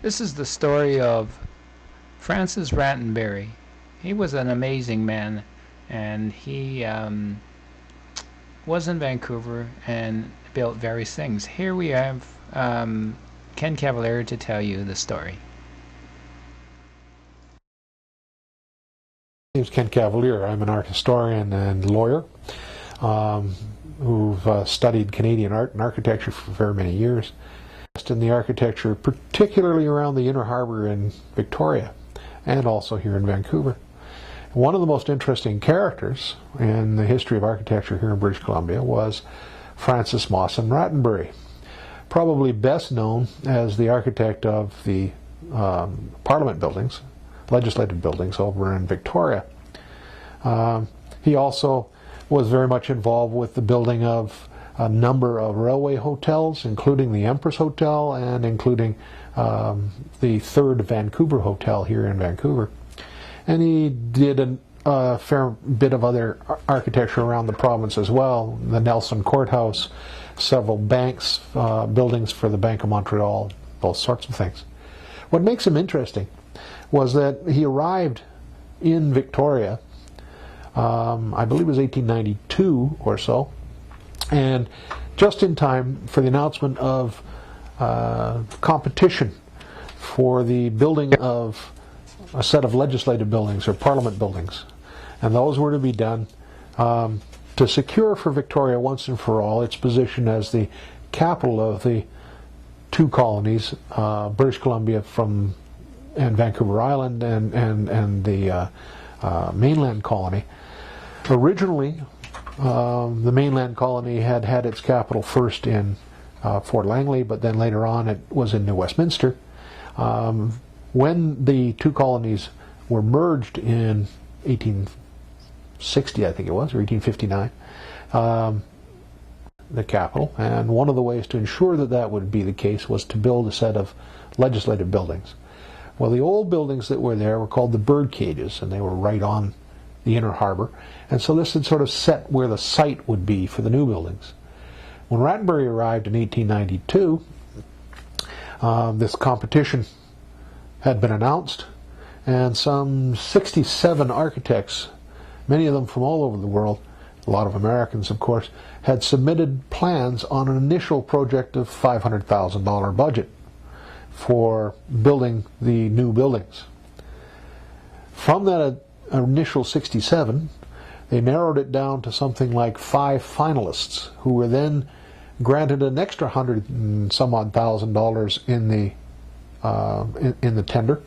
This is the story of Francis Rattenbury. He was an amazing man, and he was in Vancouver and built various things. Here we have Ken Cavalier to tell you the story. My name is Ken Cavalier. I'm an art historian and lawyer who've studied Canadian art and architecture for very many years. In the architecture, particularly around the Inner Harbour in Victoria and also here in Vancouver. One of the most interesting characters in the history of architecture here in British Columbia was Francis Mawson Rattenbury, probably best known as the architect of the Parliament buildings, legislative buildings over in Victoria. He also was very much involved with the building of a number of railway hotels, including the Empress Hotel and including the third Vancouver Hotel here in Vancouver. And he did a fair bit of other architecture around the province as well, the Nelson Courthouse, several banks, buildings for the Bank of Montreal, those sorts of things. What makes him interesting was that he arrived in Victoria, I believe it was 1892 or so, and just in time for the announcement of competition for the building of a set of legislative buildings or parliament buildings. And those were to be done to secure for Victoria once and for all its position as the capital of the two colonies, British Columbia and Vancouver Island and the mainland colony. Originally, the mainland colony had its capital first in Fort Langley, but then later on it was in New Westminster. When the two colonies were merged in 1860, I think it was, or 1859, the capital, and one of the ways to ensure that that would be the case was to build a set of legislative buildings. Well, the old buildings that were there were called the bird cages, and they were right on the Inner Harbour, and so this had sort of set where the site would be for the new buildings. When Rattenbury arrived in 1892, this competition had been announced, and some 67 architects, many of them from all over the world, a lot of Americans of course, had submitted plans on an initial project of $500,000 budget for building the new buildings. From that initial 67, they narrowed it down to something like 5 finalists, who were then granted an extra $100 and some odd thousand in the tender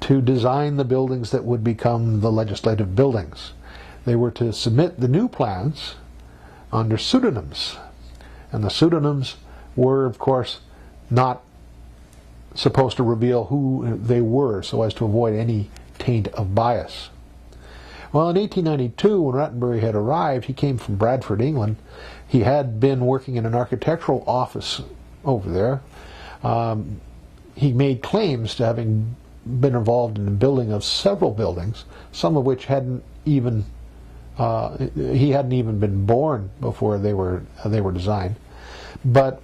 to design the buildings that would become the legislative buildings. They were to submit the new plans under pseudonyms, and the pseudonyms were, of course, not supposed to reveal who they were so as to avoid any taint of bias. Well, in 1892, when Rattenbury had arrived, he came from Bradford, England. He had been working in an architectural office over there. He made claims to having been involved in the building of several buildings, some of which he hadn't even been born before they were designed. But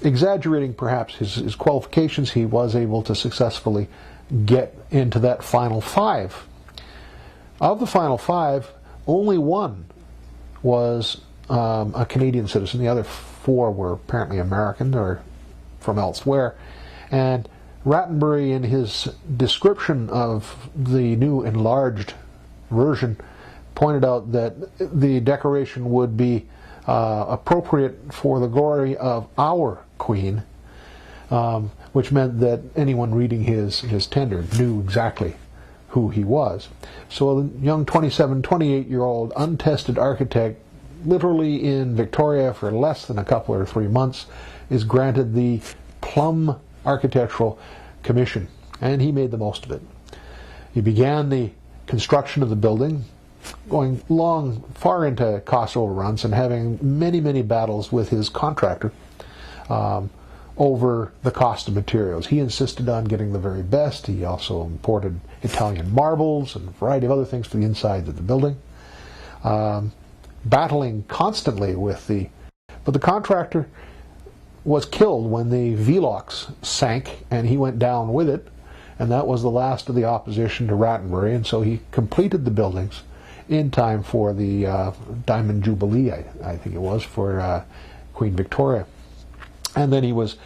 exaggerating perhaps his qualifications, he was able to successfully get into that final 5. Of the final 5, only one was a Canadian citizen. The other 4 were apparently American or from elsewhere. And Rattenbury, in his description of the new enlarged version, pointed out that the decoration would be appropriate for the glory of our Queen, which meant that anyone reading his tender knew exactly who he was. So a young 27, 28-year-old untested architect, literally in Victoria for less than a couple or 3 months, is granted the Plum Architectural Commission, and he made the most of it. He began the construction of the building, going far into cost overruns and having many battles with his contractor over the cost of materials. He insisted on getting the very best. He also imported Italian marbles and a variety of other things for the insides of the building, battling constantly with but the contractor was killed when the Velox sank, and he went down with it, and that was the last of the opposition to Rattenbury, and so he completed the buildings in time for the Diamond Jubilee, I think it was, for Queen Victoria. And then he was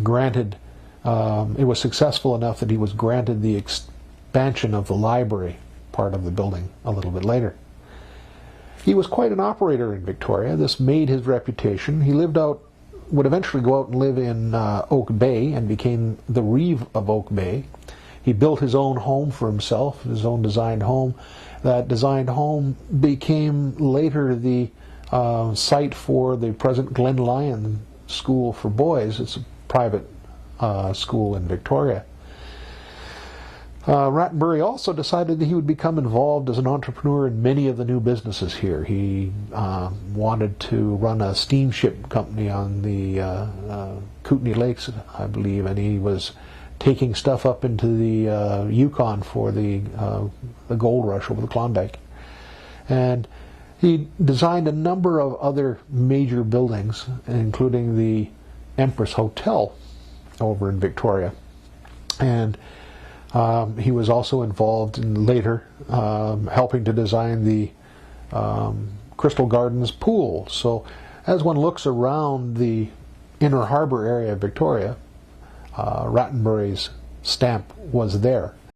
granted, it was successful enough that he was granted the expansion of the library part of the building a little bit later. He was quite an operator in Victoria. This made his reputation. He would eventually go out and live in Oak Bay and became the Reeve of Oak Bay. He built his own home for himself, his own designed home. That designed home became later the site for the present Glen Lyon School for Boys. It's a private school in Victoria. Rattenbury also decided that he would become involved as an entrepreneur in many of the new businesses here. He wanted to run a steamship company on the Kootenay Lakes, I believe, and he was taking stuff up into the Yukon for the gold rush over the Klondike. And he designed a number of other major buildings, including the Empress Hotel over in Victoria. And he was also involved in later helping to design the Crystal Gardens pool. So as one looks around the inner harbor area of Victoria, Rattenbury's stamp was there.